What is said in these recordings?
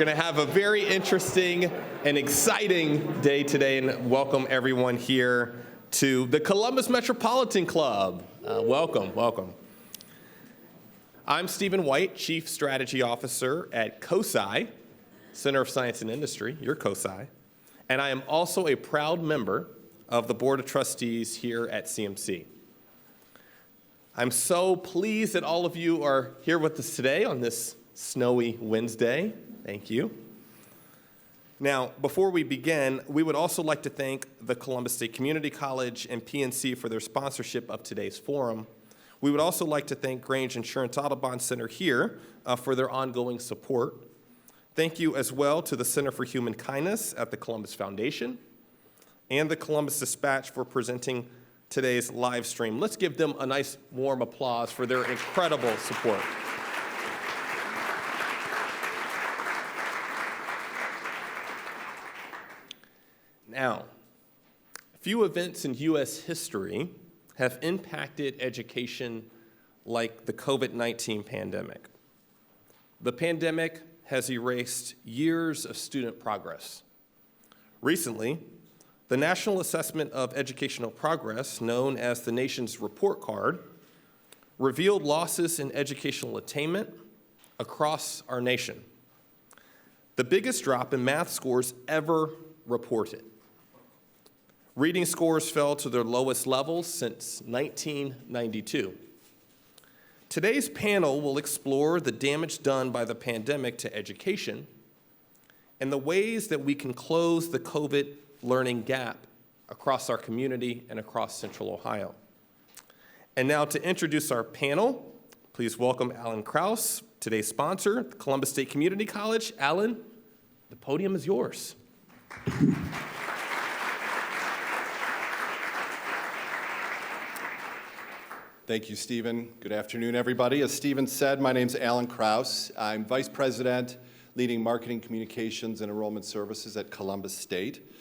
going to have a very interesting and exciting day today, and welcome everyone here to the Columbus Metropolitan Club. Welcome. I'm Stephen White, Chief Strategy Officer at COSI, Center of Science and Industry, your COSI, and I am also a proud member of the Board of Trustees here at CMC. I'm so pleased that all of you are here with us today on this snowy Wednesday. Thank you. Now, before we begin, we would also like to thank the Columbus State Community College and PNC for their sponsorship of today's forum. We would also like to thank Grange Insurance Audubon Center here for their ongoing support. Thank you as well to the Center for Human Kindness at the Columbus Foundation and the Columbus Dispatch for presenting today's live stream. Let's give them a nice warm applause for their incredible support. Now, few events in U.S. history have impacted education like the COVID-19 pandemic. The pandemic has erased years of student progress. Recently, the National Assessment of Educational Progress, known as the nation's report card, revealed losses in educational attainment across our nation. The biggest drop in math scores ever reported. Reading scores fell to their lowest levels since 1992. Today's panel will explore the damage done by the pandemic to education and the ways that we can close the COVID learning gap across our community and across Central Ohio. And now to introduce our panel, please welcome Alan Krause, today's sponsor, the Columbus State Community College. Alan, the podium is yours. Thank you, Stephen. Good afternoon, everybody. As Stephen said, my name's Alan Krause. I'm Vice President, leading Marketing, Communications, and Enrollment Services at Columbus State.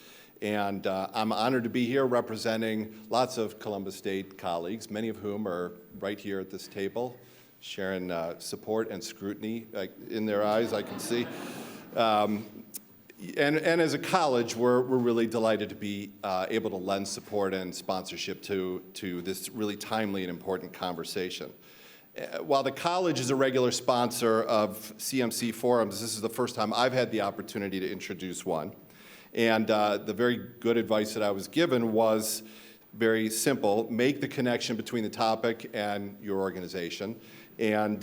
And I'm honored to be here representing lots of Columbus State colleagues, many of whom are right here at this table, sharing support and scrutiny in their eyes, I can see. And as a college, we're really delighted to be able to lend support and sponsorship to this really timely and important conversation. While the college is a regular sponsor of CMC forums, this is the first time I've had the opportunity to introduce one. And the very good advice that I was given was very simple: make the connection between the topic and your organization, and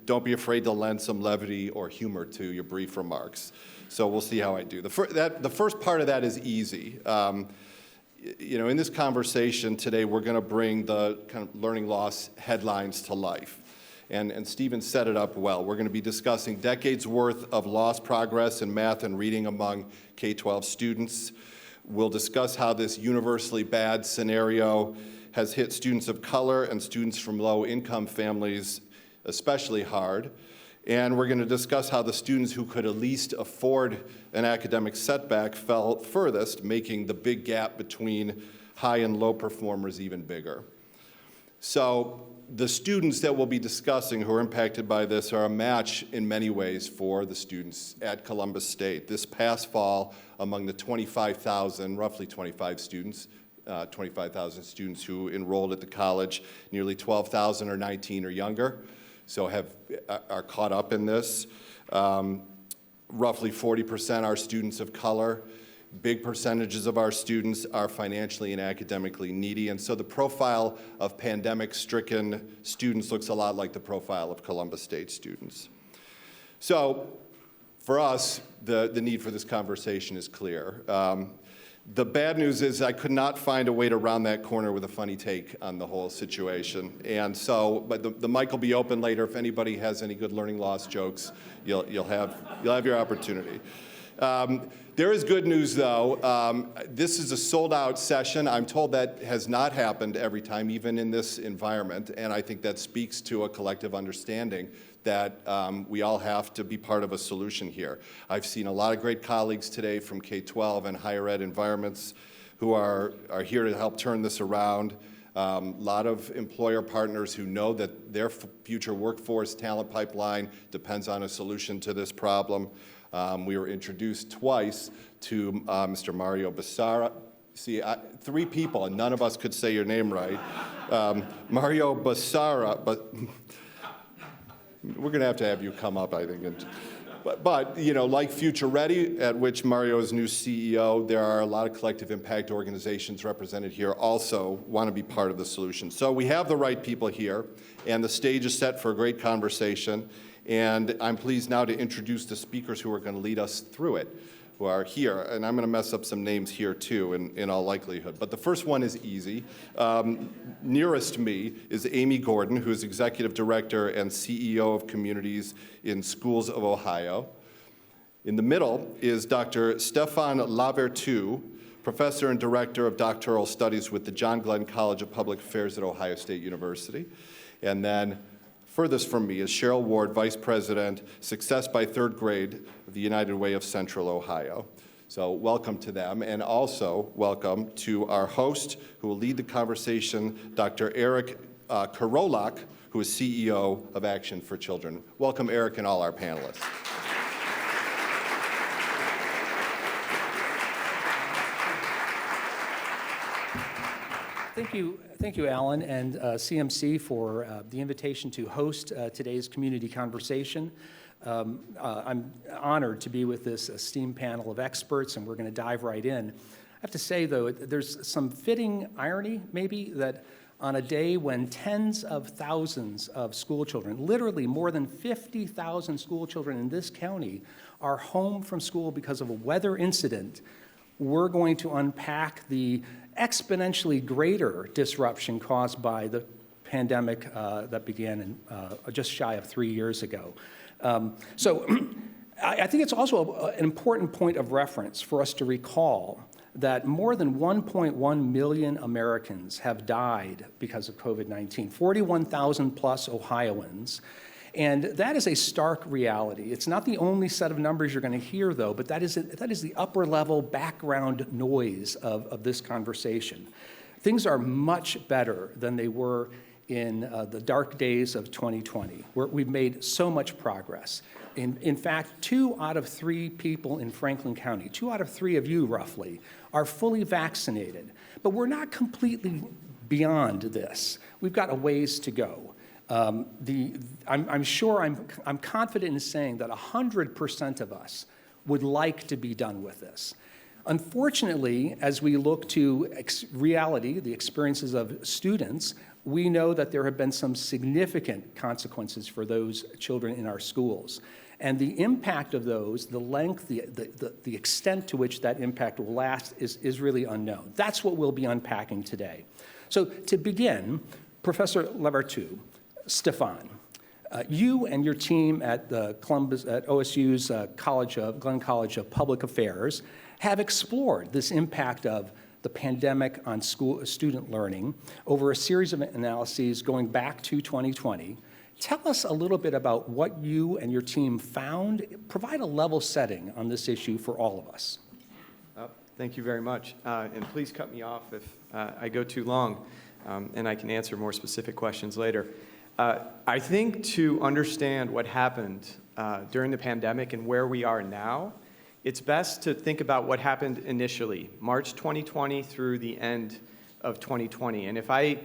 don't be afraid to lend some levity or humor to your brief remarks. So we'll see how I do. The first part of that is easy. In this conversation today, we're going to bring the kind of learning loss headlines to life. And Stephen set it up well. We're going to be discussing decades worth of lost progress in math and reading among K-12 students. We'll discuss how this universally bad scenario has hit students of color and students from low-income families especially hard. And we're going to discuss how the students who could at least afford an academic setback fell furthest, making the big gap between high and low performers even bigger. So the students that we'll be discussing who are impacted by this are a match in many ways for the students at Columbus State. This past fall, among the 25,000, roughly 25 students, 25,000 students who enrolled at the college, nearly 12,000 are 19 or younger. So are caught up in this. Roughly 40% are students of color. Big percentages of our students are financially and academically needy. And so the profile of pandemic-stricken students looks a lot like the profile of Columbus State students. So for us, the need for this conversation is clear. The bad news is I could not find a way to round that corner with a funny take on the whole situation. And so, but the mic will be open later. If anybody has any good learning loss jokes, you'll have your opportunity. There is good news, though. This is a sold-out session. I'm told that has not happened every time, even in this environment. And I think that speaks to a collective understanding that we all have to be part of a solution here. I've seen a lot of great colleagues today from K-12 and higher ed environments who are here to help turn this around. A lot of employer partners who know that their future workforce talent pipeline depends on a solution to this problem. We were introduced twice to Mr. Mario Becerra. See, three people, and none of us could say your name right. Mario Becerra, but we're going to have you come up, I think. But you know, like Future Ready, at which Mario is new CEO, there are a lot of collective impact organizations represented here also want to be part of the solution. So we have the right people here, and the stage is set for a great conversation. And I'm pleased now to introduce the speakers who are going to lead us through it, who are here. And I'm going to mess up some names here, too, in all likelihood. But the first one is easy. Nearest me is Amy Gordon, who is Executive Director and CEO of Communities in Schools of Ohio. In the middle is Dr. Stefan Lavertu, Professor and Director of Doctoral Studies with the John Glenn College of Public Affairs at Ohio State University. And then furthest from me is Cheryl Ward, Vice President, Success by Third Grade of the United Way of Central Ohio. So welcome to them, and also welcome to our host, who will lead the conversation, Dr. Eric Karolak, who is CEO of Action for Children. Welcome, Eric, and all our panelists. Thank you, Alan, and CMC for the invitation to host today's community conversation. I'm honored to be with this esteemed panel of experts, and we're going to dive right in. I have to say, though, there's some fitting irony, maybe, that on a day when tens of thousands of school children, literally more than 50,000 school children in this county, are home from school because of a weather incident, we're going to unpack the exponentially greater disruption caused by the pandemic that began just shy of 3 years ago. So I think it's also an important point of reference for us to recall that more than 1.1 million Americans have died because of COVID-19, 41,000 plus Ohioans. And that is a stark reality. It's not the only set of numbers you're going to hear, though, but that is the upper-level background noise of this conversation. Things are much better than they were in the dark days of 2020, where we've made so much progress. In fact, 2 out of 3 people in Franklin County, 2 out of 3 of you, roughly, are fully vaccinated. But we're not completely beyond this. We've got a ways to go. I'm confident in saying that 100% of us would like to be done with this. Unfortunately, as we look to reality, the experiences of students, we know that there have been some significant consequences for those children in our schools. And the impact of those, the length, the extent to which that impact will last is really unknown. That's what we'll be unpacking today. So to begin, Professor Lavertu, Stefan, you and your team at OSU's Glenn College of Public Affairs have explored this impact of the pandemic on student learning over a series of analyses going back to 2020. Tell us a little bit about what you and your team found. Provide a level setting on this issue for all of us. Thank you very much. And please cut me off if I go too long, and I can answer more specific questions later. I think to understand what happened during the pandemic and where we are now, it's best to think about what happened initially, March 2020 through the end of 2020. And if I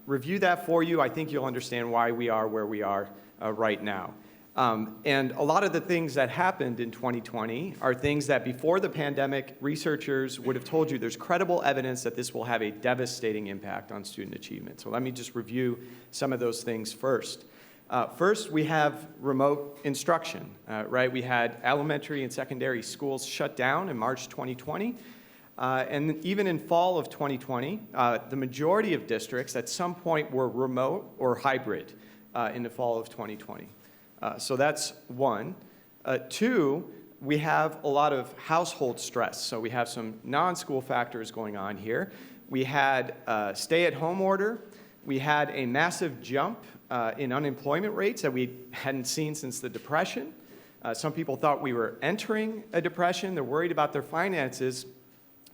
review that for you, I think you'll understand why we are where we are right now. And a lot of the things that happened in 2020 are things that before the pandemic, researchers would have told you there's credible evidence that this will have a devastating impact on student achievement. So let me just review some of those things first. First, we have remote instruction, right? We had elementary and secondary schools shut down in March 2020. And even in fall of 2020, the majority of districts at some point were remote or hybrid in the fall of 2020. So that's one. 2, we have a lot of household stress. So we have some non-school factors going on here. We had a stay-at-home order. We had a massive jump in unemployment rates that we hadn't seen since the Depression. Some people thought we were entering a depression. They're worried about their finances.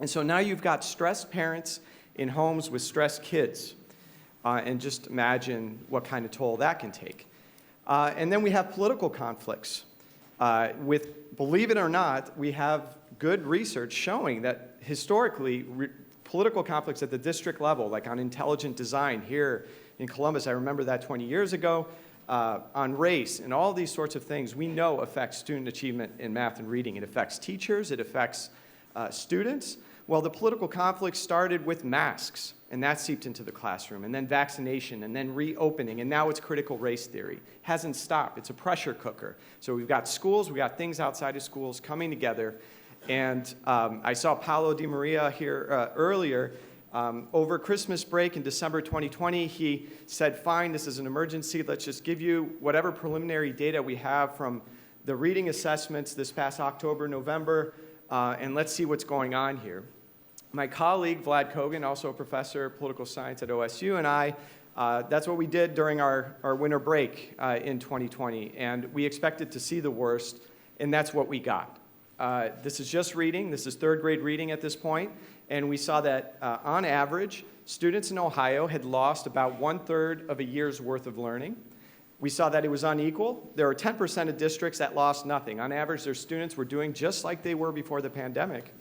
And so now you've got stressed parents in homes with stressed kids. And just imagine what kind of toll that can take. And then we have political conflicts. Believe it or not, we have good research showing that historically, political conflicts at the district level, like on intelligent design here in Columbus, I remember that 20 years ago, on race and all these sorts of things, we know affects student achievement in math and reading. It affects teachers, it affects students. Well, the political conflict started with masks, and that seeped into the classroom, and then vaccination, and then reopening, and now it's critical race theory. Hasn't stopped. It's a pressure cooker. So we've got schools, we've got things outside of schools coming together, and I saw Paolo Di Maria here earlier. Over Christmas break in December 2020, he said, fine, this is an emergency. Let's just give you whatever preliminary data we have from the reading assessments this past October, November, and let's see what's going on here. My colleague, Vlad Kogan, also a professor of political science at OSU, and I, that's what we did during our winter break in 2020. And we expected to see the worst, and that's what we got. This is just reading. This is third grade reading at this point. And we saw that, on average, students in Ohio had lost about 1/3 of a year's worth of learning. We saw that it was unequal. There were 10% of districts that lost nothing. On average, their students were doing just like they were before the pandemic.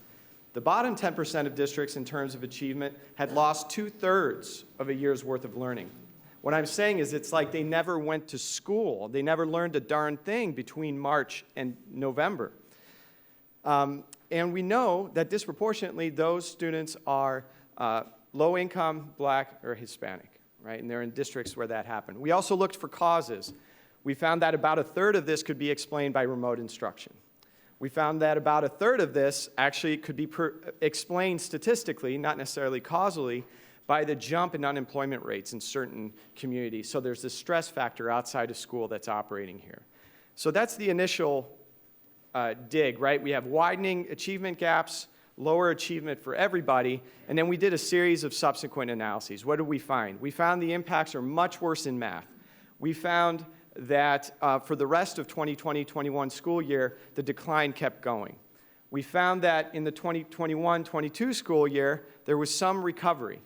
The bottom 10% of districts in terms of achievement had lost 2/3 of a year's worth of learning. What I'm saying is it's like they never went to school. They never learned a darn thing between March and November. And we know that disproportionately those students are low income, Black, or Hispanic, right? And they're in districts where that happened. We also looked for causes. We found that about 1/3 of this could be explained by remote instruction. We found that about 1/3 of this actually could be explained statistically, not necessarily causally, by the jump in unemployment rates in certain communities. So there's this stress factor outside of school that's operating here. So that's the initial dig, right? We have widening achievement gaps, lower achievement for everybody, and then we did a series of subsequent analyses. What did we find? We found the impacts are much worse in math. We found that for the rest of 2020-21 school year, the decline kept going. We found that in the 2021-22 school year, there was some recovery,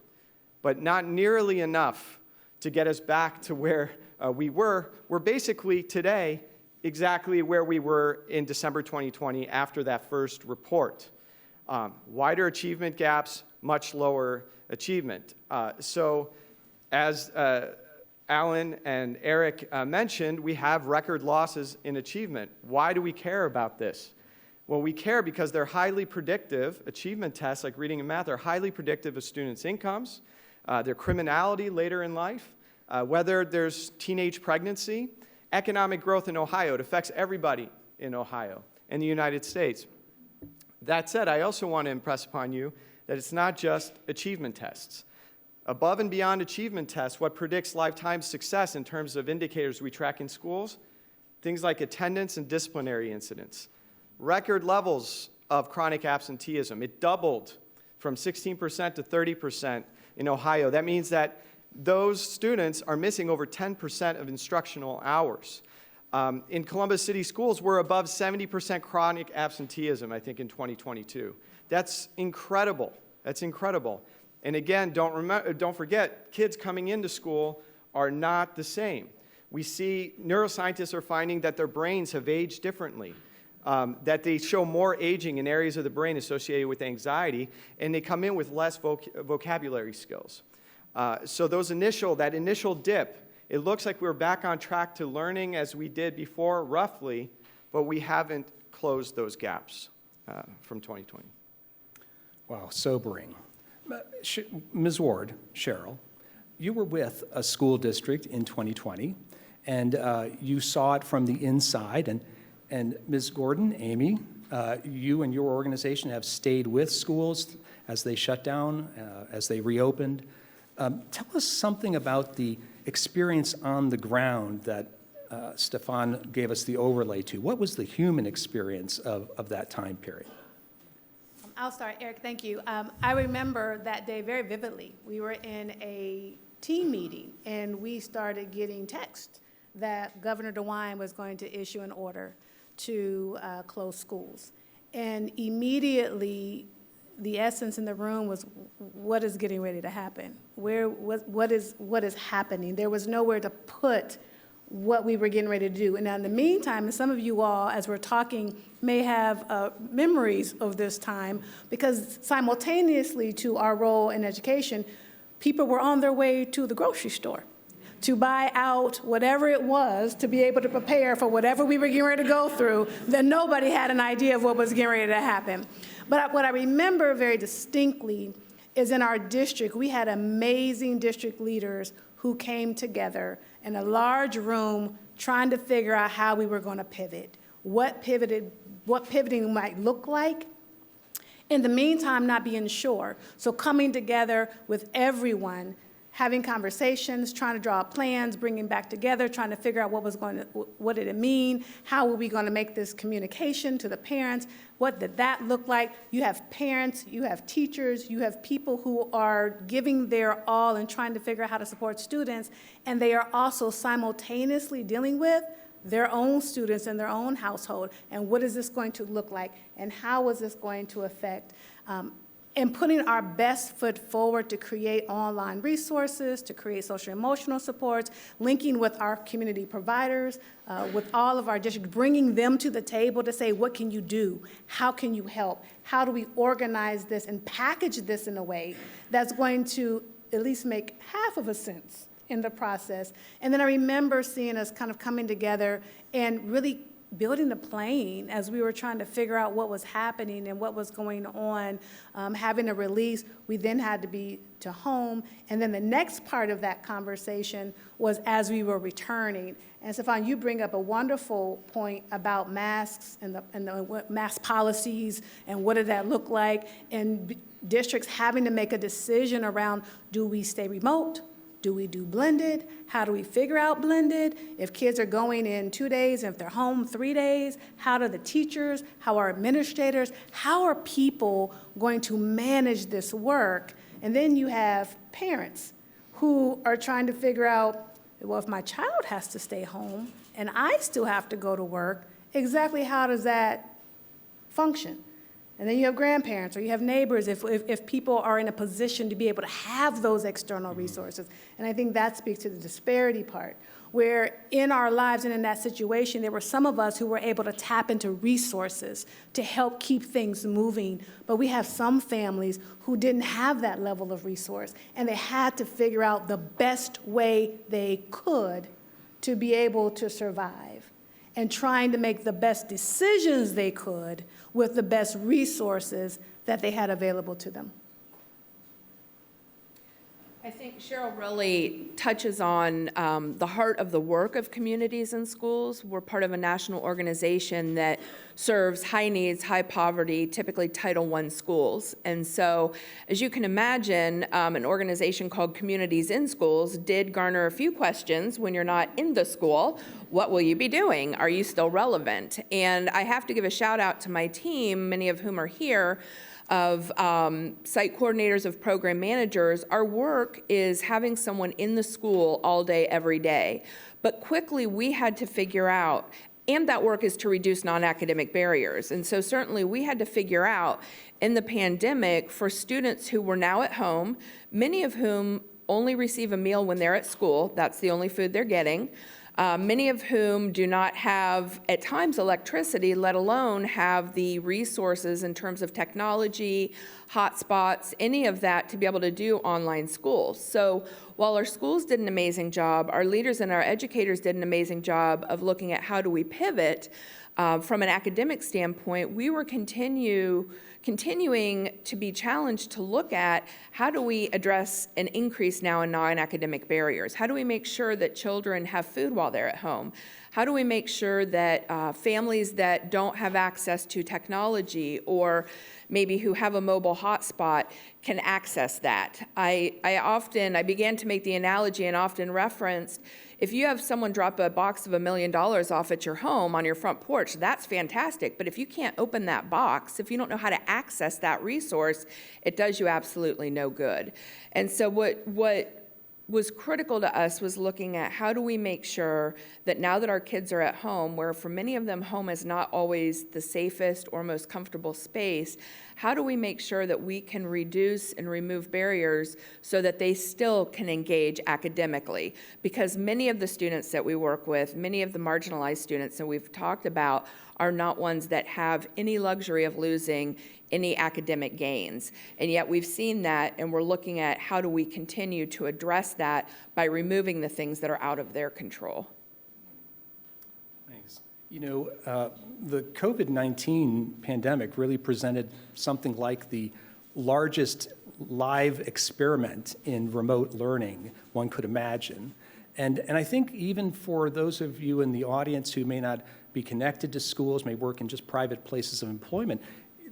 but not nearly enough to get us back to where we were. We're basically today exactly where we were in December 2020 after that first report. Wider achievement gaps, much lower achievement. So as Alan and Eric mentioned, we have record losses in achievement. Why do we care about this? Well, we care because they're highly predictive. Achievement tests like reading and math are highly predictive of students' incomes, their criminality later in life, whether there's teenage pregnancy, economic growth in Ohio. It affects everybody in Ohio and the United States. That said, I also want to impress upon you that it's not just achievement tests. Above and beyond achievement tests, what predicts lifetime success in terms of indicators we track in schools? Things like attendance and disciplinary incidents. Record levels of chronic absenteeism. It doubled from 16% to 30% in Ohio. That means that those students are missing over 10% of instructional hours. In Columbus City Schools, we're above 70% chronic absenteeism, I think, in 2022. That's incredible. That's incredible. And again, don't forget, kids coming into school are not the same. We see neuroscientists are finding that their brains have aged differently, that they show more aging in areas of the brain associated with anxiety, and they come in with less vocabulary skills. So that initial dip, it looks like we're back on track to learning as we did before, roughly, but we haven't closed those gaps from 2020. Wow, sobering. Ms. Ward, Cheryl, you were with a school district in 2020, and you saw it from the inside. And Ms. Gordon, Amy, you and your organization have stayed with schools as they shut down, as they reopened. Tell us something about the experience on the ground that Stefan gave us the overlay to. What was the human experience of that time period? I'll start, Eric, thank you. I remember that day very vividly. We were in a team meeting, and we started getting text that Governor DeWine was going to issue an order to close schools. And immediately, the essence in the room was, what is getting ready to happen? What is happening? There was nowhere to put what we were getting ready to do. And now in the meantime, and some of you all, as we're talking, may have memories of this time, because simultaneously to our role in education, people were on their way to the grocery store to buy out whatever it was to be able to prepare for whatever we were getting ready to go through, that nobody had an idea of what was getting ready to happen. But what I remember very distinctly is in our district, we had amazing district leaders who came together in a large room trying to figure out how we were going to pivot, what pivoting might look like. In the meantime, not being sure. So coming together with everyone, having conversations, trying to draw plans, bringing back together, trying to figure out what did it mean, how were we going to make this communication to the parents, what did that look like? You have parents, you have teachers, you have people who are giving their all and trying to figure out how to support students, and they are also simultaneously dealing with their own students in their own household, and what is this going to look like, and how is this going to affect, and putting our best foot forward to create online resources, to create social emotional supports, linking with our community providers, with all of our districts, bringing them to the table to say, what can you do? How can you help? How do we organize this and package this in a way that's going to at least make half of a sense in the process? And then I remember seeing us kind of coming together and really building a plane as we were trying to figure out what was happening and what was going on, having a release. We then had to be to home. And then the next part of that conversation was as we were returning. And Stefan, you bring up a wonderful point about masks and the mask policies and what did that look like, and districts having to make a decision around, do we stay remote? Do we do blended? How do we figure out blended? If kids are going in 2 days, and if they're home 3 days, how do the teachers, how are administrators, how are people going to manage this work? And then you have parents who are trying to figure out, well, if my child has to stay home and I still have to go to work, exactly how does that function? And then you have grandparents, or you have neighbors, if people are in a position to be able to have those external resources. And I think that speaks to the disparity part, where in our lives and in that situation, there were some of us who were able to tap into resources to help keep things moving. But we have some families who didn't have that level of resource, and they had to figure out the best way they could to be able to survive, and trying to make the best decisions they could with the best resources that they had available to them. I think Cheryl really touches on the heart of the work of communities and schools. We're part of a national organization that serves high needs, high poverty, typically Title I schools. And so, as you can imagine, an organization called Communities in Schools did garner a few questions when you're not in the school. What will you be doing? Are you still relevant? And I have to give a shout out to my team, many of whom are here, of site coordinators, of program managers. Our work is having someone in the school all day, every day. But quickly we had to figure out, and that work is to reduce non-academic barriers. And so certainly we had to figure out in the pandemic for students who were now at home, many of whom only receive a meal when they're at school, that's the only food they're getting, many of whom do not have, at times, electricity, let alone have the resources in terms of technology, hotspots, any of that to be able to do online school. So while our schools did an amazing job, our leaders and our educators did an amazing job of looking at how do we pivot from an academic standpoint, we were continuing to be challenged to look at how do we address an increase now in non-academic barriers? How do we make sure that children have food while they're at home? How do we make sure that families that don't have access to technology or maybe who have a mobile hotspot can access that? I began to make the analogy and often referenced, if you have someone drop a box of $1 million off at your home on your front porch, that's fantastic. But if you can't open that box, if you don't know how to access that resource, it does you absolutely no good. And so what was critical to us was looking at how do we make sure that now that our kids are at home, where for many of them home is not always the safest or most comfortable space, how do we make sure that we can reduce and remove barriers so that they still can engage academically? Because many of the students that we work with, many of the marginalized students that we've talked about, are not ones that have any luxury of losing any academic gains. And yet we've seen that, and we're looking at how do we continue to address that by removing the things that are out of their control. Thanks. You know, the COVID-19 pandemic really presented something like the largest live experiment in remote learning one could imagine. And I think even for those of you in the audience who may not be connected to schools, may work in just private places of employment,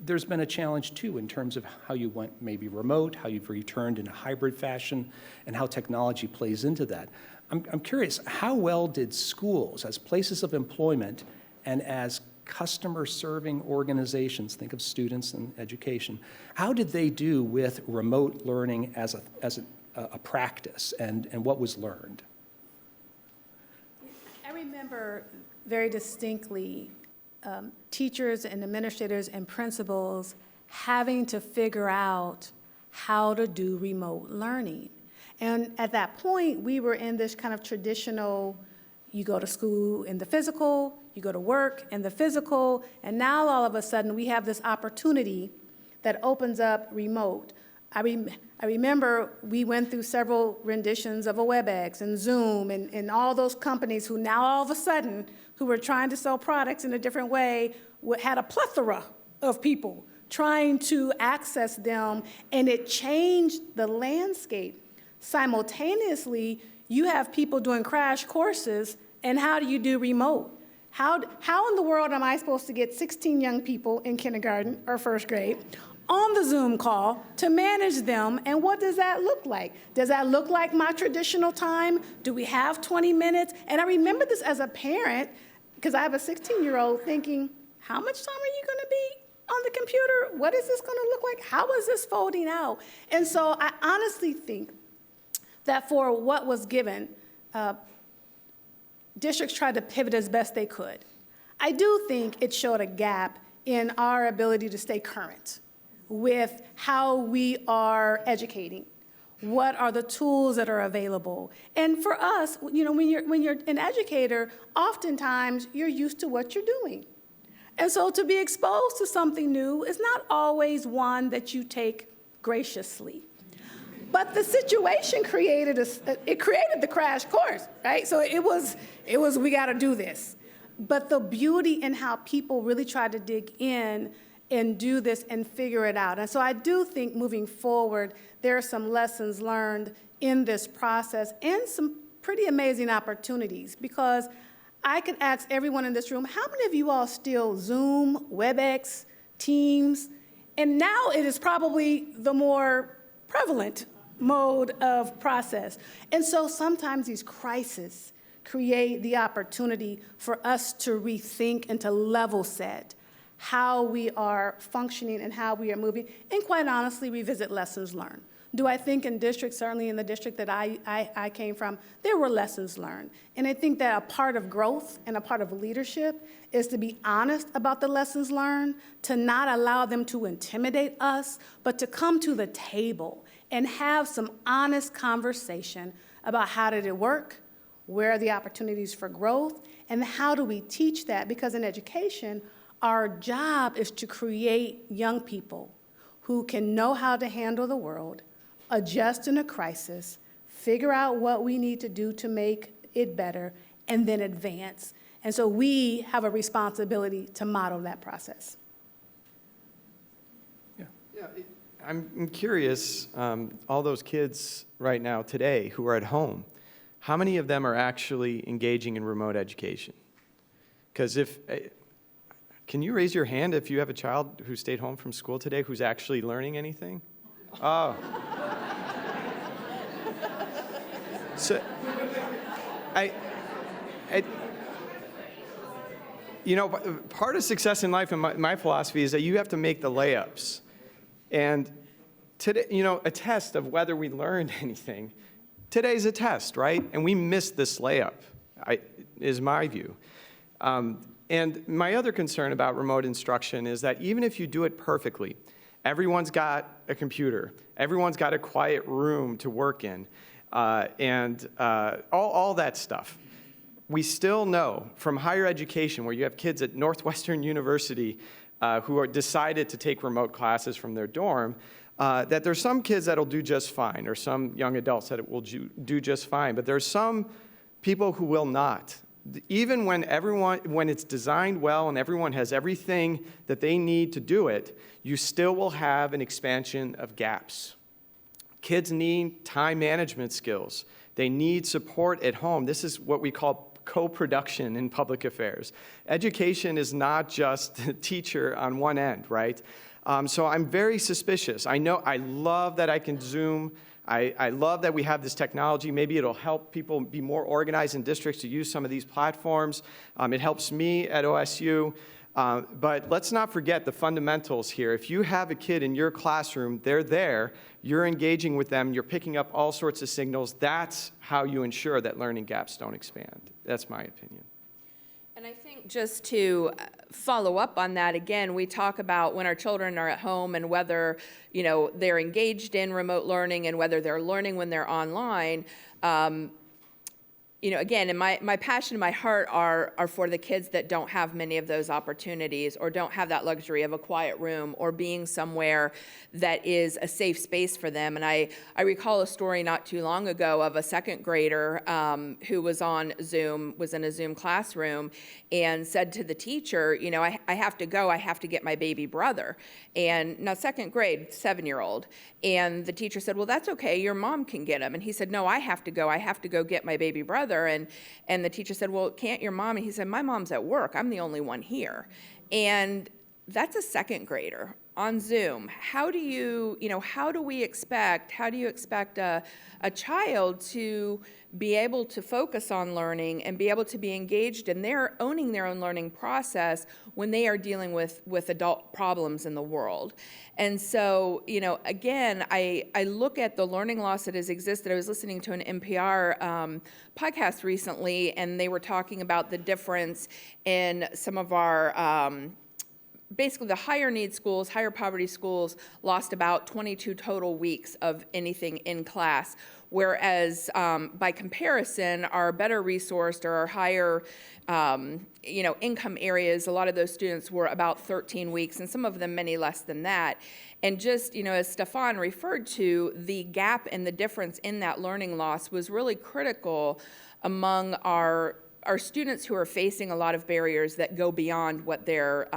there's been a challenge too in terms of how you went maybe remote, how you've returned in a hybrid fashion, and how technology plays into that. I'm curious, how well did schools as places of employment and as customer-serving organizations, think of students and education, how did they do with remote learning as a practice, and what was learned? I remember very distinctly teachers and administrators and principals having to figure out how to do remote learning. And at that point, we were in this kind of traditional, you go to school in the physical, you go to work in the physical, and now all of a sudden we have this opportunity that opens up remote. I remember we went through several renditions of a WebEx and Zoom and all those companies who now all of a sudden, who were trying to sell products in a different way, had a plethora of people trying to access them, and it changed the landscape. Simultaneously, you have people doing crash courses, and how do you do remote? How in the world am I supposed to get 16 young people in kindergarten or first grade on the Zoom call to manage them, and what does that look like? Does that look like my traditional time? Do we have 20 minutes? And I remember this as a parent, because I have a 16-year-old thinking, how much time are you going to be on the computer? What is this going to look like? How is this folding out? And so I honestly think that for what was given, districts tried to pivot as best they could. I do think it showed a gap in our ability to stay current with how we are educating. What are the tools that are available? And for us, you know, when you're an educator, oftentimes you're used to what you're doing. And so to be exposed to something new is not always one that you take graciously. But the situation created the crash course, right? So it was we got to do this. But the beauty in how people really tried to dig in and do this and figure it out. And so I do think moving forward, there are some lessons learned in this process and some pretty amazing opportunities, because I could ask everyone in this room, how many of you all still Zoom, WebEx, Teams? And now it is probably the more prevalent mode of process. And so sometimes these crises create the opportunity for us to rethink and to level set how we are functioning and how we are moving, and quite honestly, revisit lessons learned. Do I think in districts, certainly in the district that I came from, there were lessons learned. And I think that a part of growth and a part of leadership is to be honest about the lessons learned, to not allow them to intimidate us, but to come to the table and have some honest conversation about how did it work, where are the opportunities for growth, and how do we teach that? Because in education, our job is to create young people who can know how to handle the world, adjust in a crisis, figure out what we need to do to make it better, and then advance. And so we have a responsibility to model that process. I'm curious, all those kids right now today who are at home, how many of them are actually engaging in remote education? Because can you raise your hand if you have a child who stayed home from school today who's actually learning anything? Oh. So, you know, part of success in life, and my philosophy is that you have to make the layups. And today, you know, a test of whether we learned anything, today's a test, right? And we missed this layup, is my view. And my other concern about remote instruction is that even if you do it perfectly, Everyone's got a computer. Everyone's got a quiet room to work in, and all that stuff. We still know from higher education, where you have kids at Northwestern University who are decided to take remote classes from their dorm, that there's some kids that'll do just fine, or some young adults that will do just fine, but there's some people who will not. Even when it's designed well and everyone has everything that they need to do it, you still will have an expansion of gaps. Kids need time management skills. They need support at home. This is what we call co-production in public affairs. Education is not just the teacher on one end, right? So I'm very suspicious. I love that I can Zoom. I love that we have this technology. Maybe it'll help people be more organized in districts to use some of these platforms. It helps me at OSU. But let's not forget the fundamentals here. If you have a kid in your classroom, they're there, you're engaging with them, you're picking up all sorts of signals, that's how you ensure that learning gaps don't expand. That's my opinion. And I think just to follow up on that, again, we talk about when our children are at home and whether, they're engaged in remote learning and whether they're learning when they're online. Again, and my passion and my heart are for the kids that don't have many of those opportunities or don't have that luxury of a quiet room or being somewhere that is a safe space for them. And I recall a story not too long ago of a second grader who was on Zoom, was in a Zoom classroom, and said to the teacher, I have to go, I have to get my baby brother. And now second grade, 7-year-old. And the teacher said, well, that's okay, your mom can get him. And he said, no, I have to go get my baby brother. And the teacher said, well, can't your mom? And he said, my mom's at work, I'm the only one here. And that's a second grader on Zoom. How do you expect a child to be able to focus on learning and be able to be engaged in owning their own learning process when they are dealing with adult problems in the world? And so, again, I look at the learning loss that has existed. I was listening to an NPR podcast recently, and they were talking about the difference in some of our basically the higher need schools, higher poverty schools lost about 22 total weeks of anything in class, whereas by comparison, our better resourced or our higher income areas, a lot of those students were about 13 weeks, and some of them many less than that. And just, as Stefan referred to, the gap and the difference in that learning loss was really critical among our students who are facing a lot of barriers that go beyond what they're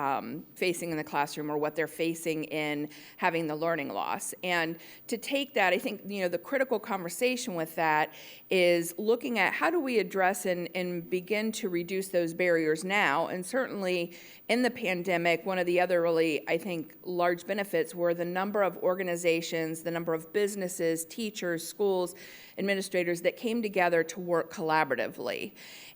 facing in the classroom or what they're facing in having the learning loss. And to take that, I think, the critical conversation with that is looking at how do we address and begin to reduce those barriers now. And certainly in the pandemic, one of the other really, I think, large benefits were the number of organizations, the number of businesses, teachers, schools, administrators that came together to work collaboratively.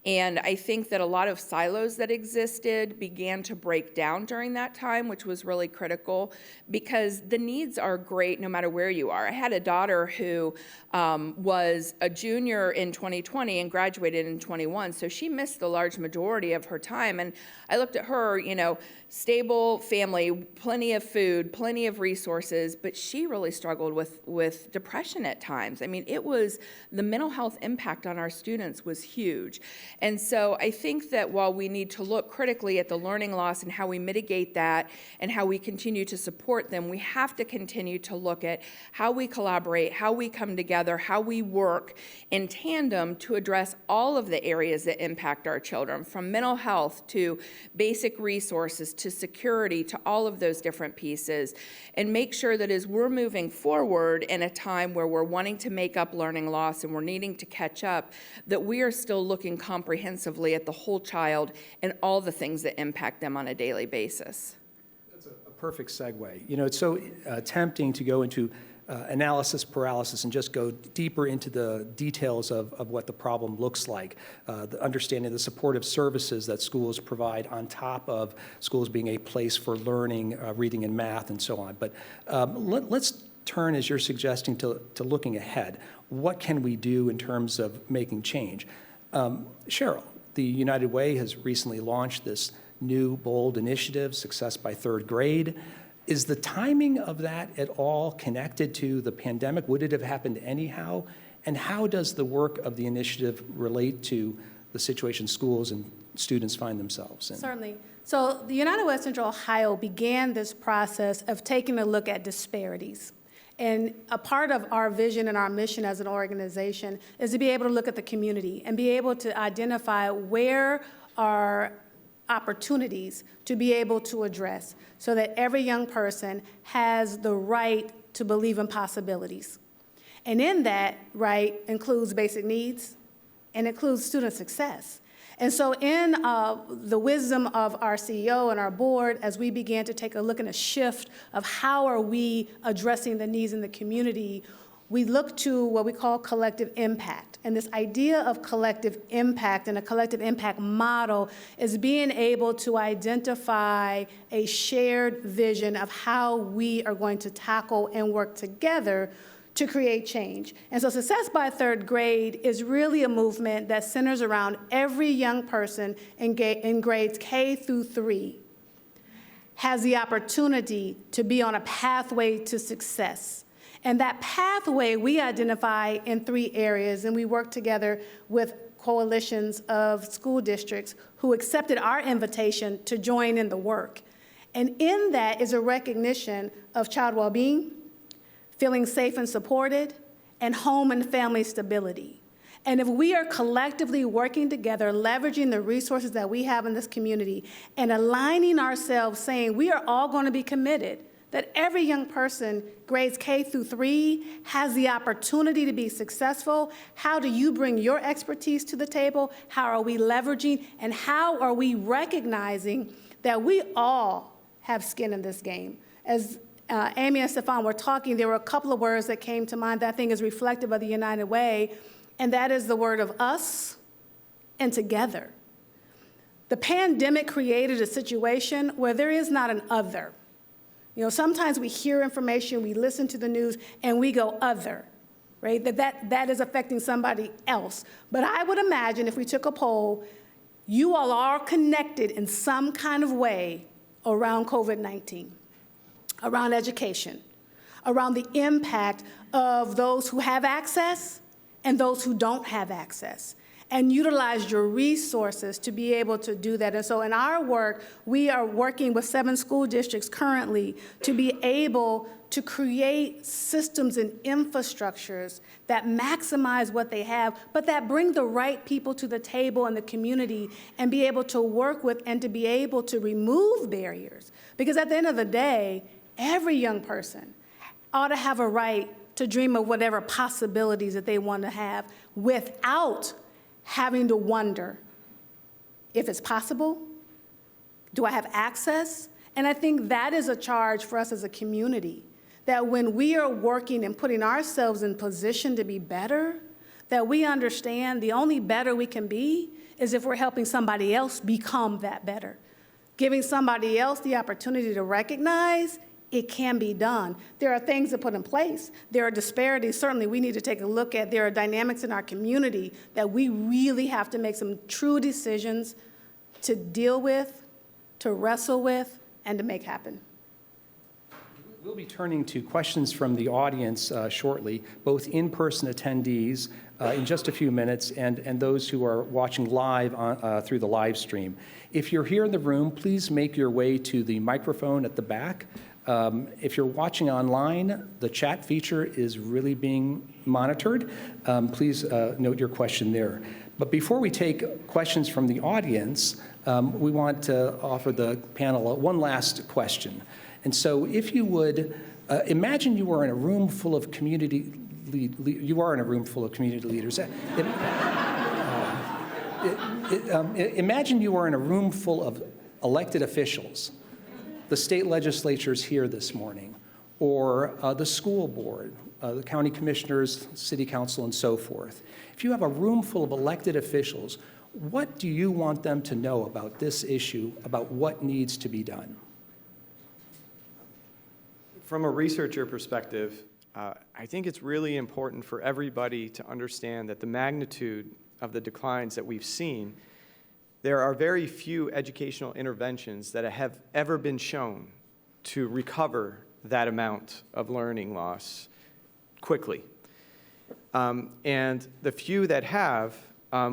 And I think that a lot of silos that existed began to break down during that time, which was really critical because the needs are great no matter where you are. I had a daughter who was a junior in 2020 and graduated in 21, so she missed the large majority of her time. And I looked at her, stable family, plenty of food, plenty of resources, but she really struggled with depression at times. I mean, the mental health impact on our students was huge. And so I think that while we need to look critically at the learning loss and how we mitigate that and how we continue to support them, we have to continue to look at how we collaborate, how we come together, how we work in tandem to address all of the areas that impact our children, from mental health to basic resources to security to all of those different pieces, and make sure that as we're moving forward in a time where we're wanting to make up learning loss and we're needing to catch up, that we are still looking comprehensively at the whole child and all the things that impact them on a daily basis. That's a perfect segue. It's so tempting to go into analysis paralysis and just go deeper into the details of what the problem looks like, the understanding the supportive services that schools provide on top of schools being a place for learning, reading and math and so on. But let's turn, as you're suggesting, to looking ahead. What can we do in terms of making change? Cheryl, the United Way has recently launched this new, bold initiative, Success by Third Grade. Is the timing of that at all connected to the pandemic? Would it have happened anyhow? And how does the work of the initiative relate to the situation schools and students find themselves in? Certainly. So the United West Central Ohio began this process of taking a look at disparities. And a part of our vision and our mission as an organization is to be able to look at the community and be able to identify where are opportunities to be able to address so that every young person has the right to believe in possibilities. And in that right includes basic needs and includes student success. And so in the wisdom of our CEO and our board, as we began to take a look and a shift of how are we addressing the needs in the community, we look to what we call collective impact. And this idea of collective impact and a collective impact model is being able to identify a shared vision of how we are going to tackle and work together to create change. And so Success by Third Grade is really a movement that centers around every young person in grades K through 3 has the opportunity to be on a pathway to success. And that pathway we identify in 3 areas, and we work together with coalitions of school districts who accepted our invitation to join in the work. And in that is a recognition of child well-being, feeling safe and supported, and home and family stability. And if we are collectively working together, leveraging the resources that we have in this community, and aligning ourselves, saying we are all going to be committed, that every young person, grades K through 3, has the opportunity to be successful. How do you bring your expertise to the table? How are we leveraging? And how are we recognizing that we all have skin in this game? As Amy and Stefan were talking, there were a couple of words that came to mind that I think is reflective of the United Way, and that is the word of us and together. The pandemic created a situation where there is not an other. You know, sometimes we hear information, we listen to the news, and we go other, right? That is affecting somebody else. But I would imagine if we took a poll, you all are connected in some kind of way around COVID-19, around education, around the impact of those who have access and those who don't have access, and utilize your resources to be able to do that. And so in our work, we are working with 7 school districts currently to be able to create systems and infrastructures that maximize what they have, but that bring the right people to the table in the community and be able to work with and to be able to remove barriers. Because at the end of the day, every young person ought to have a right to dream of whatever possibilities that they want to have without having to wonder if it's possible, do I have access? And I think that is a charge for us as a community, that when we are working and putting ourselves in position to be better, that we understand the only better we can be is if we're helping somebody else become that better, giving somebody else the opportunity to recognize it can be done. There are things to put in place. There are disparities, certainly, we need to take a look at. There are dynamics in our community that we really have to make some true decisions to deal with, to wrestle with, and to make happen. We'll be turning to questions from the audience shortly, both in-person attendees in just a few minutes and those who are watching live through the live stream. If you're here in the room, please make your way to the microphone at the back. If you're watching online, the chat feature is really being monitored. Please note your question there. But before we take questions from the audience, we want to offer the panel one last question. And so if you would, imagine you are in a room full of community leaders. Imagine you are in a room full of elected officials. The state legislature is here this morning, or the school board, the county commissioners, city council, and so forth. If you have a room full of elected officials, what do you want them to know about this issue, about what needs to be done? From a researcher perspective, I think it's really important for everybody to understand that the magnitude of the declines that we've seen, there are very few educational interventions that have ever been shown to recover that amount of learning loss quickly. And the few that have,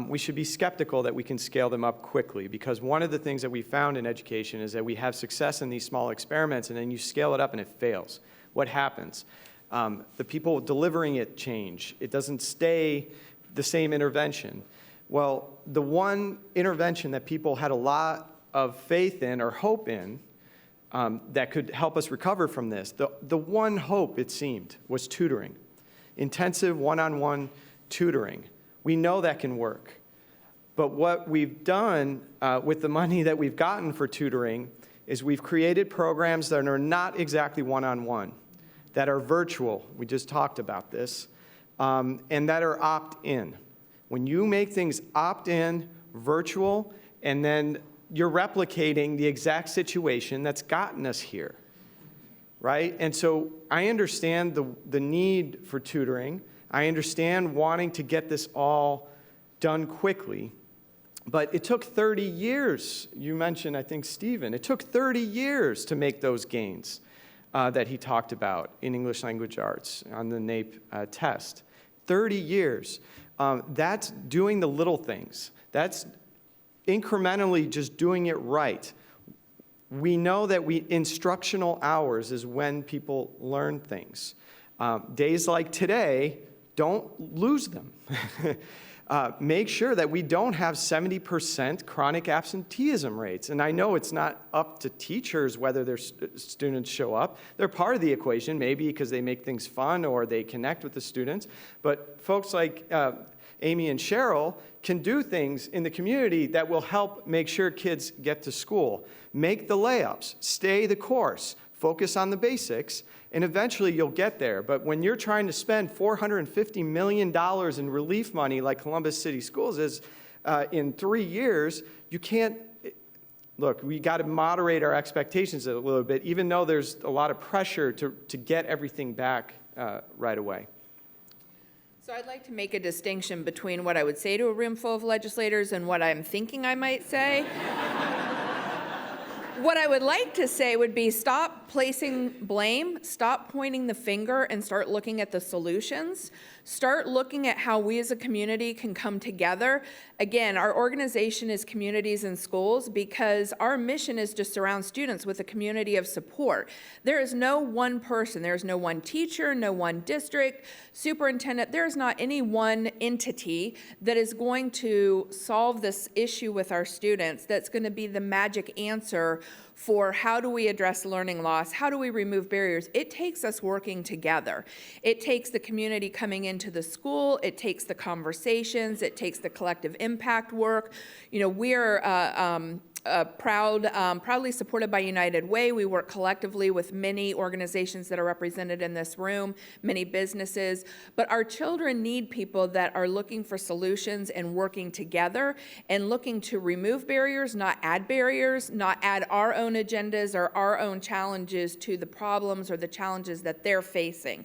we should be skeptical that we can scale them up quickly, because one of the things that we found in education is that we have success in these small experiments and then you scale it up and it fails. What happens? The people delivering it change. It doesn't stay the same intervention. Well, the one intervention that people had a lot of faith in or hope in that could help us recover from this, the one hope, it seemed, was tutoring. Intensive one-on-one tutoring. We know that can work. But what we've done with the money that we've gotten for tutoring is we've created programs that are not exactly one-on-one, that are virtual, we just talked about this, and that are opt-in. When you make things opt-in, virtual, and then you're replicating the exact situation that's gotten us here, right? And so I understand the need for tutoring. I understand wanting to get this all done quickly, but it took 30 years. You mentioned, I think, Stephen, it took 30 years to make those gains that he talked about in English language arts on the NAEP test. 30 years. That's doing the little things. That's incrementally just doing it right. We know that instructional hours is when people learn things. Days like today, don't lose them. Make sure that we don't have 70% chronic absenteeism rates. And I know it's not up to teachers whether their students show up. They're part of the equation, maybe because they make things fun or they connect with the students. But folks like Amy and Cheryl can do things in the community that will help make sure kids get to school. Make the layups, stay the course, focus on the basics, and eventually you'll get there. But when you're trying to spend $450 million in relief money like Columbus City Schools is in 3 years, you can't, look, we got to moderate our expectations a little bit, even though there's a lot of pressure to get everything back right away. So I'd like to make a distinction between what I would say to a room full of legislators and what I'm thinking I might say. What I would like to say would be stop placing blame, stop pointing the finger, and start looking at the solutions. Start looking at how we as a community can come together. Again, our organization is Communities in Schools because our mission is to surround students with a community of support. There is no one person, there is no one teacher, no one district, superintendent, there is not any one entity that is going to solve this issue with our students that's going to be the magic answer for how do we address learning loss, how do we remove barriers. It takes us working together. It takes the community coming into the school, it takes the conversations, it takes the collective impact work. You know, we're proudly supported by United Way. We work collectively with many organizations that are represented in this room, many businesses, but our children need people that are looking for solutions and working together and looking to remove barriers, not add our own agendas or our own challenges to the problems or the challenges that they're facing.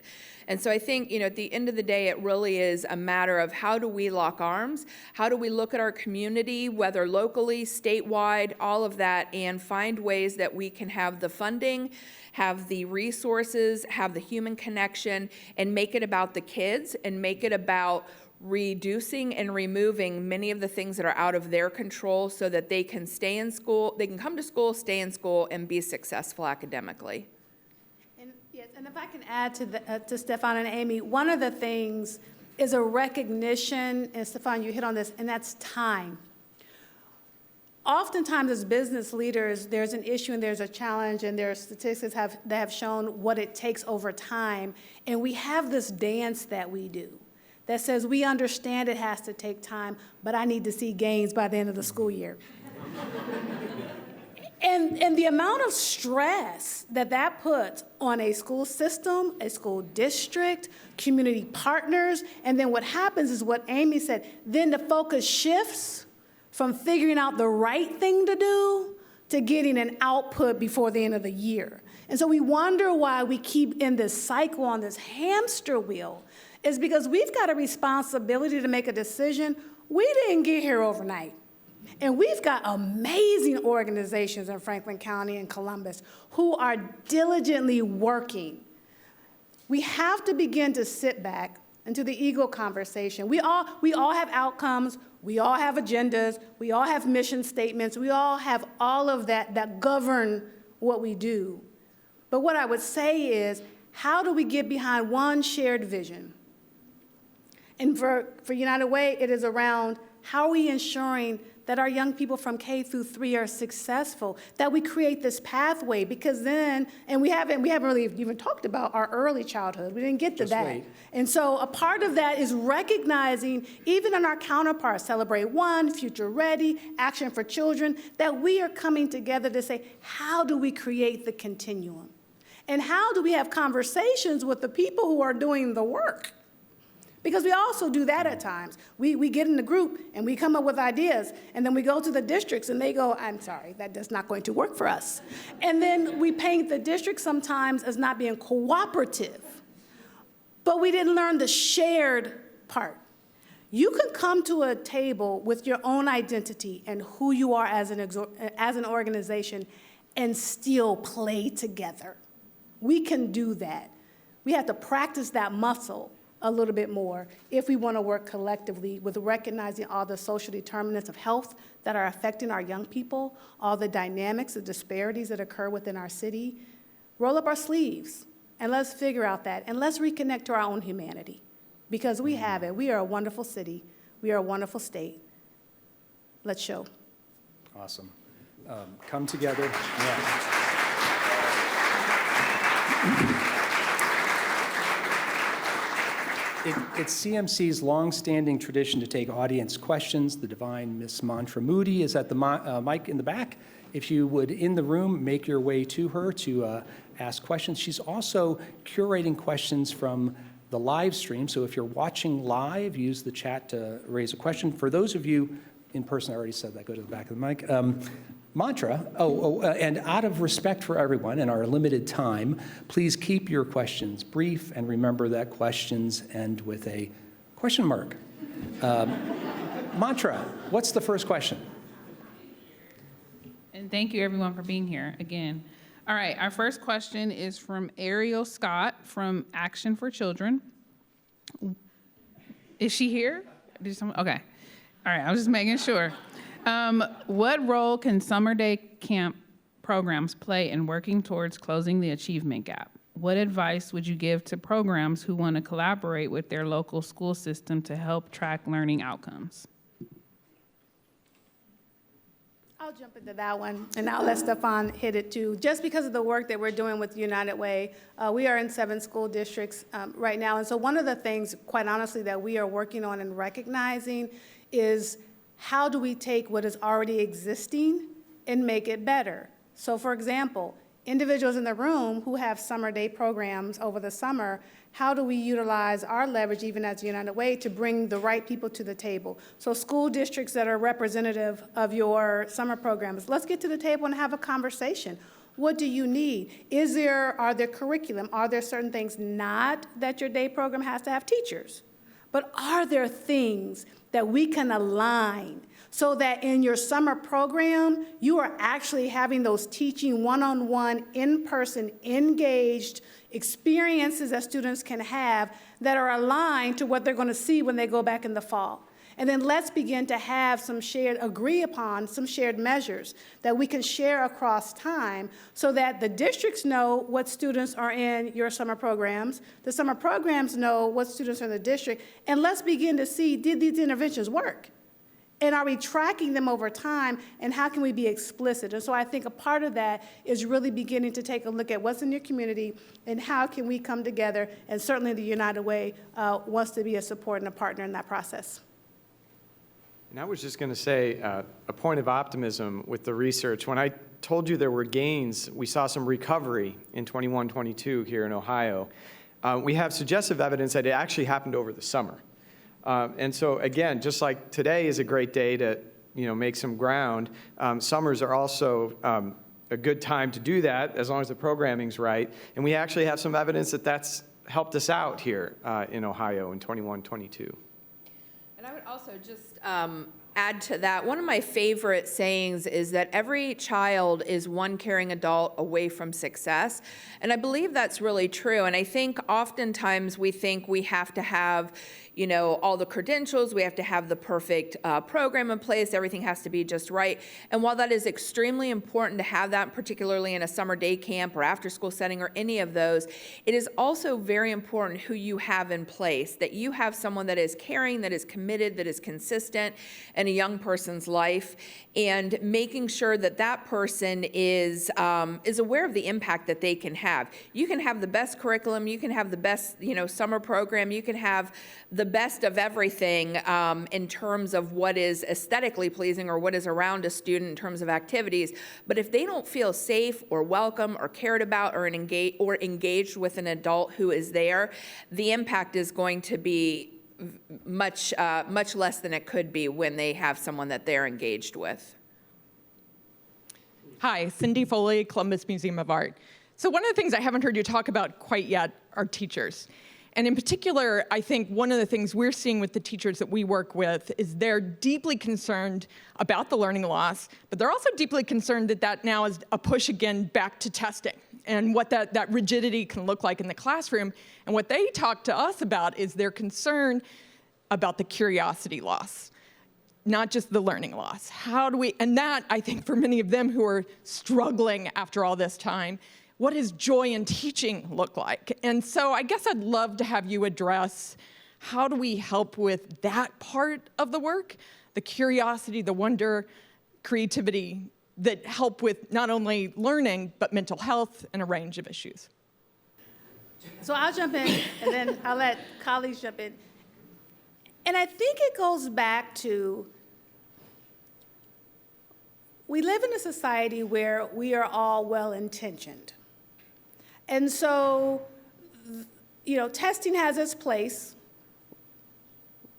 And so I think, you know, at the end of the day, it really is a matter of how do we lock arms? How do we look at our community, whether locally, statewide, all of that, and find ways that we can have the funding, have the resources, have the human connection, and make it about the kids and make it about reducing and removing many of the things that are out of their control so that they can stay in school, they can come to school, stay in school, and be successful academically. Yes, and if I can add to Stefan and Amy, one of the things is a recognition, and Stefan, you hit on this, and that's time. Oftentimes as business leaders, there's an issue and there's a challenge, and there are statistics that have shown what it takes over time, and we have this dance that we do that says we understand it has to take time, but I need to see gains by the end of the school year. And the amount of stress that puts on a school system, a school district, community partners, and then what happens is what Amy said, then the focus shifts from figuring out the right thing to do to getting an output before the end of the year. And so we wonder why we keep in this cycle, on this hamster wheel, is because we've got a responsibility to make a decision. We didn't get here overnight. And we've got amazing organizations in Franklin County and Columbus who are diligently working. We have to begin to sit back into the ego conversation. We all have outcomes, we all have agendas, we all have mission statements, we all have all of that govern what we do. But what I would say is, how do we get behind one shared vision? And for United Way, it is around how are we ensuring that our young people from K through 3 are successful, that we create this pathway, because then, and we haven't really even talked about our early childhood. We didn't get to that. Wait. And so a part of that is recognizing, even in our counterparts, Celebrate One, Future Ready, Action for Children, that we are coming together to say, how do we create the continuum? And how do we have conversations with the people who are doing the work? Because we also do that at times. We get in the group and we come up with ideas, and then we go to the districts and they go, I'm sorry, that is not going to work for us. And then we paint the district sometimes as not being cooperative, but we didn't learn the shared part. You can come to a table with your own identity and who you are as an organization and still play together. We can do that. We have to practice that muscle a little bit more if we want to work collectively with recognizing all the social determinants of health that are affecting our young people, all the dynamics, the disparities that occur within our city. Roll up our sleeves and let's figure out that, and let's reconnect to our own humanity, because we have it. We are a wonderful city. We are a wonderful state. Let's show. Awesome. Come together. Yeah. It's CMC's longstanding tradition to take audience questions. The divine Miss Mantra Moody is at the mic in the back. If you would, in the room, make your way to her to ask questions. She's also curating questions from the live stream, so if you're watching live, use the chat to raise a question. For those of you in person, I already said that, go to the back of the mic. Mantra, and out of respect for everyone and our limited time, please keep your questions brief, and remember that questions end with a question mark. Mantra, what's the first question? And thank you everyone for being here again. All right, our first question is from Ariel Scott from Action for Children. Is she here? Okay. All right, I was just making sure. What role can summer day camp programs play in working towards closing the achievement gap? What advice would you give to programs who want to collaborate with their local school system to help track learning outcomes? I'll jump into that one, and I'll let Stefan hit it too. Just because of the work that we're doing with United Way, we are in 7 school districts right now, and so one of the things, quite honestly, that we are working on and recognizing is how do we take what is already existing and make it better? So for example, individuals in the room who have summer day programs over the summer, how do we utilize our leverage, even as United Way, to bring the right people to the table? So school districts that are representative of your summer programs, let's get to the table and have a conversation. What do you need? Are there curriculum? Are there certain things, not that your day program has to have teachers, but are there things that we can align so that in your summer program, you are actually having those teaching one-on-one, in-person, engaged experiences that students can have that are aligned to what they're going to see when they go back in the fall. And then let's begin to have agree upon some shared measures that we can share across time so that the districts know what students are in your summer programs, the summer programs know what students are in the district, and let's begin to see, did these interventions work? And are we tracking them over time, and how can we be explicit? And so I think a part of that is really beginning to take a look at what's in your community and how can we come together, and certainly the United Way wants to be a support and a partner in that process. And I was just going to say a point of optimism with the research. When I told you there were gains, we saw some recovery in 21-22 here in Ohio. We have suggestive evidence that it actually happened over the summer. And so again, just like today is a great day to make some ground, summers are also a good time to do that as long as the programming's right. And we actually have some evidence that that's helped us out here in Ohio in 21-22. And I would also just add to that, one of my favorite sayings is that every child is one caring adult away from success. And I believe that's really true. And I think oftentimes we think we have to have, you know, all the credentials, we have to have the perfect program in place, everything has to be just right. And while that is extremely important to have that, particularly in a summer day camp or after school setting or any of those, it is also very important who you have in place, that you have someone that is caring, that is committed, that is consistent in a young person's life, and making sure that that person is aware of the impact that they can have. You can have the best curriculum, you can have the best, you know, summer program, you can have the best of everything in terms of what is aesthetically pleasing or what is around a student in terms of activities. But if they don't feel safe or welcome or cared about or engaged with an adult who is there, the impact is going to be much less than it could be when they have someone that they're engaged with. Hi, Cindy Foley, Columbus Museum of Art. So one of the things I haven't heard you talk about quite yet are teachers. And in particular, I think one of the things we're seeing with the teachers that we work with is they're deeply concerned about the learning loss, but they're also deeply concerned that that now is a push again back to testing and what that rigidity can look like in the classroom. And what they talk to us about is their concern about the curiosity loss, not just the learning loss. How do we, and that, I think, for many of them who are struggling after all this time, what does joy in teaching look like? And so I guess I'd love to have you address how do we help with that part of the work, the curiosity, the wonder, creativity that help with not only learning, but mental health and a range of issues. So I'll jump in, and then I'll let colleagues jump in. And I think it goes back to, we live in a society where we are all well-intentioned. And so, you know, testing has its place.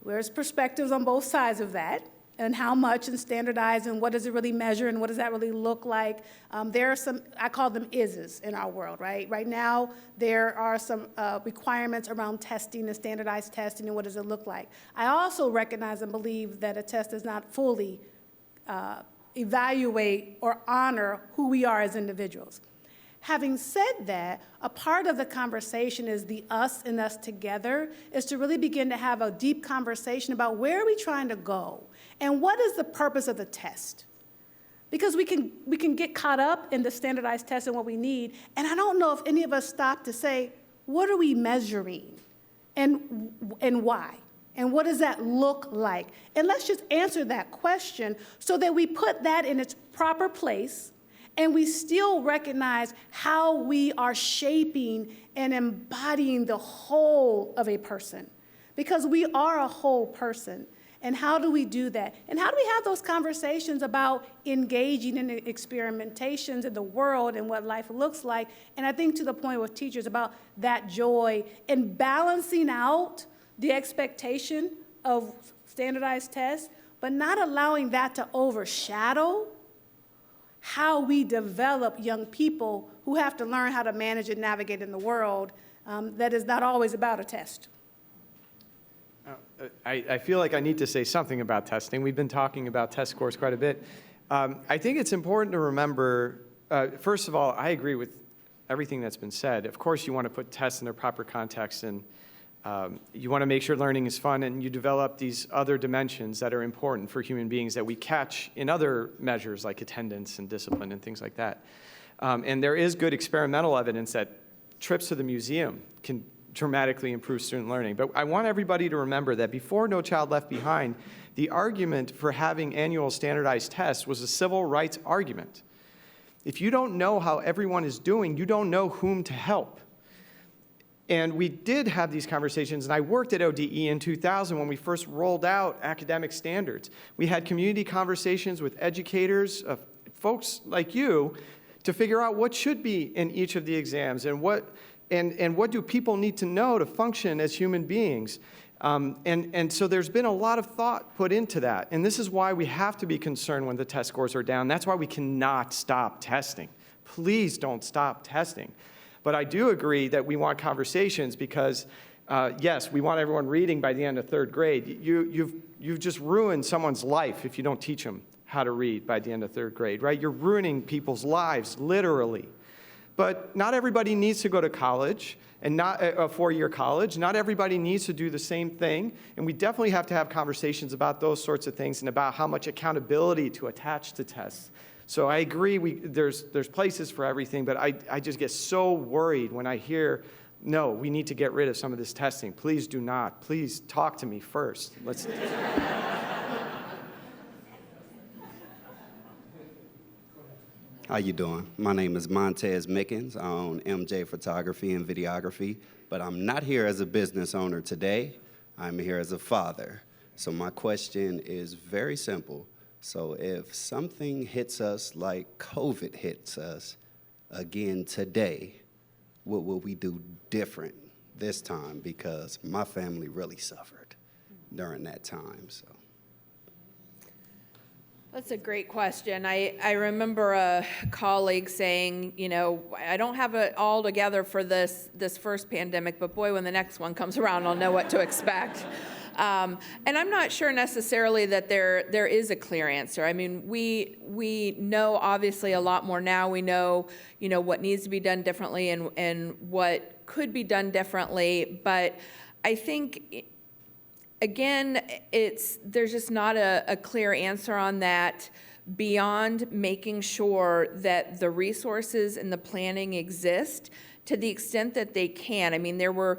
There's perspectives on both sides of that, and how much and standardized and what does it really measure and what does that really look like. There are some, I call them ISs in our world, right? Right now, there are some requirements around testing and standardized testing and what does it look like. I also recognize and believe that a test does not fully evaluate or honor who we are as individuals. Having said that, a part of the conversation is the us and us together, is to really begin to have a deep conversation about where are we trying to go and what is the purpose of the test. Because we can get caught up in the standardized test and what we need, and I don't know if any of us stop to say, what are we measuring and why? And what does that look like? And let's just answer that question so that we put that in its proper place, and we still recognize how we are shaping and embodying the whole of a person. Because we are a whole person. And how do we do that? And how do we have those conversations about engaging in the experimentations in the world and what life looks like? And I think to the point with teachers about that joy and balancing out the expectation of standardized tests, but not allowing that to overshadow how we develop young people who have to learn how to manage and navigate in the world that is not always about a test. I feel like I need to say something about testing. We've been talking about test scores quite a bit. I think it's important to remember, first of all, I agree with everything that's been said. Of course, you want to put tests in their proper context, and you want to make sure learning is fun, and you develop these other dimensions that are important for human beings that we catch in other measures like attendance and discipline and things like that. And there is good experimental evidence that trips to the museum can dramatically improve student learning. But I want everybody to remember that before No Child Left Behind, the argument for having annual standardized tests was a civil rights argument. If you don't know how everyone is doing, you don't know whom to help. And we did have these conversations, and I worked at ODE in 2000 when we first rolled out academic standards. We had community conversations with educators, folks like you, to figure out what should be in each of the exams and what do people need to know to function as human beings. And so there's been a lot of thought put into that. And this is why we have to be concerned when the test scores are down. That's why we cannot stop testing. Please don't stop testing. But I do agree that we want conversations because, yes, we want everyone reading by the end of third grade. You've you've just ruined someone's life if you don't teach them how to read by the end of 3rd grade, right? You're ruining people's lives, literally. But not everybody needs to go to college, and not a 4-year college. Not everybody needs to do the same thing, and we definitely have to have conversations about those sorts of things and about how much accountability to attach to tests. So I agree, there's places for everything, but I just get so worried when I hear, no, we need to get rid of some of this testing. Please do not. Please talk to me first. Let's. How you doing? My name is Montez Mickens. I own MJ Photography and Videography, but I'm not here as a business owner today. I'm here as a father. So my question is very simple. So if something hits us like COVID hits us again today, what will we do different this time? Because my family really suffered during that time, so. That's a great question. I remember a colleague saying, you know, I don't have it all together for this first pandemic, but boy, when the next one comes around, I'll know what to expect. And I'm not sure necessarily that there is a clear answer. I mean, we know obviously a lot more now. We know, you know, what needs to be done differently and what could be done differently. But I think, again, there's just not a clear answer on that beyond making sure that the resources and the planning exist to the extent that they can. I mean, there were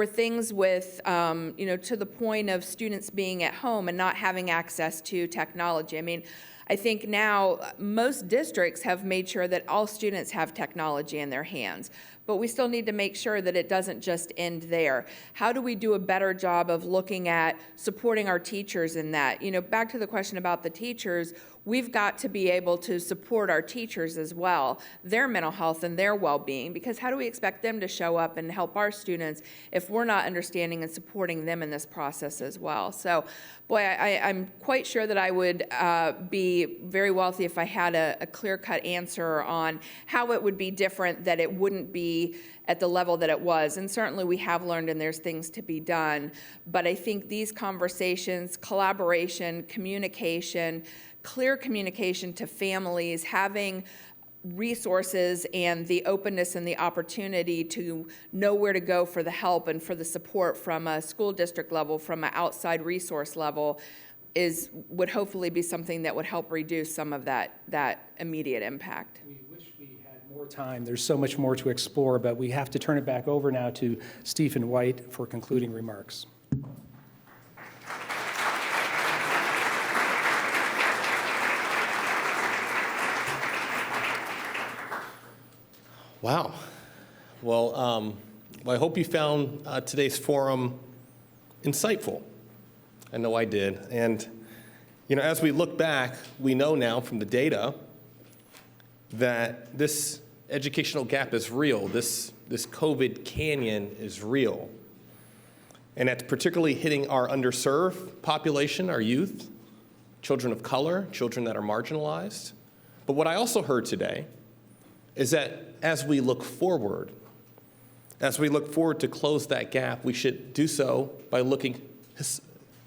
things with, you know, to the point of students being at home and not having access to technology. I mean, I think now most districts have made sure that all students have technology in their hands, but we still need to make sure that it doesn't just end there. How do we do a better job of looking at supporting our teachers in that? You know, back to the question about the teachers, we've got to be able to support our teachers as well, their mental health and their well-being, because how do we expect them to show up and help our students if we're not understanding and supporting them in this process as well? So, boy, I'm quite sure that I would be very wealthy if I had a clear-cut answer on how it would be different, that it wouldn't be at the level that it was. And certainly we have learned and there's things to be done. But I think these conversations, collaboration, communication, clear communication to families, having resources and the openness and the opportunity to know where to go for the help and for the support from a school district level, from an outside resource level, would hopefully be something that would help reduce some of that immediate impact. We wish we had more time. There's so much more to explore, but we have to turn it back over now to Stephen White for concluding remarks. Wow. Well, I hope you found today's forum insightful. I know I did. And, you know, as we look back, we know now from the data that this educational gap is real. This COVID canyon is real. And that's particularly hitting our underserved population, our youth, children of color, children that are marginalized. But what I also heard today is that as we look forward to close that gap, we should do so by looking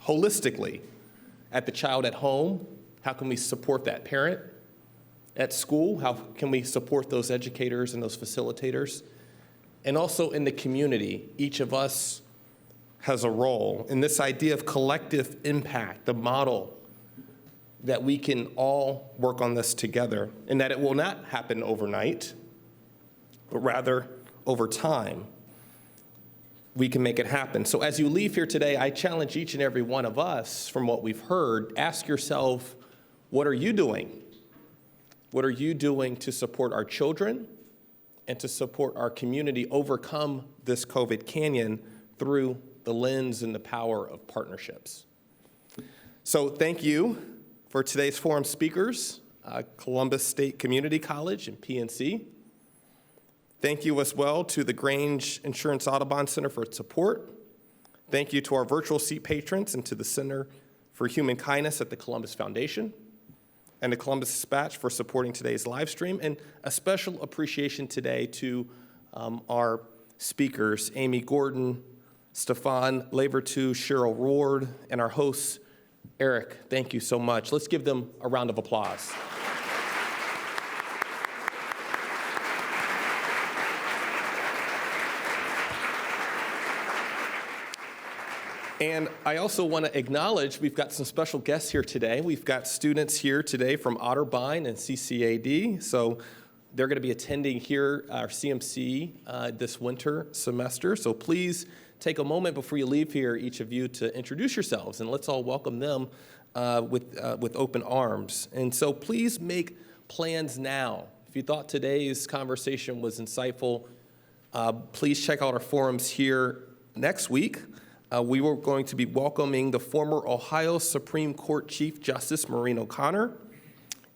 holistically at the child at home. How can we support that parent? At school, how can we support those educators and those facilitators? And also in the community, each of us has a role in this idea of collective impact, the model that we can all work on this together, and that it will not happen overnight, but rather over time, we can make it happen. So as you leave here today, I challenge each and every one of us from what we've heard, ask yourself, what are you doing? What are you doing to support our children and to support our community overcome this COVID canyon through the lens and the power of partnerships? So thank you for today's forum speakers, Columbus State Community College and PNC. Thank you as well to the Grange Insurance Audubon Center for its support. Thank you to our virtual seat patrons and to the Center for Human Kindness at the Columbus Foundation and the Columbus Dispatch for supporting today's live stream. And a special appreciation today to our speakers, Amy Gordon, Stefan Lavertu, Cheryl Ward, and our hosts, Eric, thank you so much. Let's give them a round of applause. And I also want to acknowledge we've got some special guests here today. We've got students here today from Otterbein and CCAD. So they're going to be attending here our CMC this winter semester. So please take a moment before you leave here, each of you, to introduce yourselves, and let's all welcome them with open arms. And so please make plans now. If you thought today's conversation was insightful, please check out our forums here next week. We were going to be welcoming the former Ohio Supreme Court Chief Justice Maureen O'Connor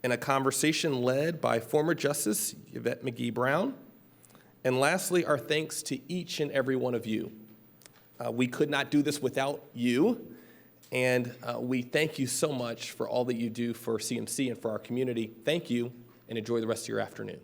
in a conversation led by former Justice Yvette McGee Brown. And lastly, our thanks to each and every one of you. We could not do this without you, and we thank you so much for all that you do for CMC and for our community. Thank you, and enjoy the rest of your afternoon.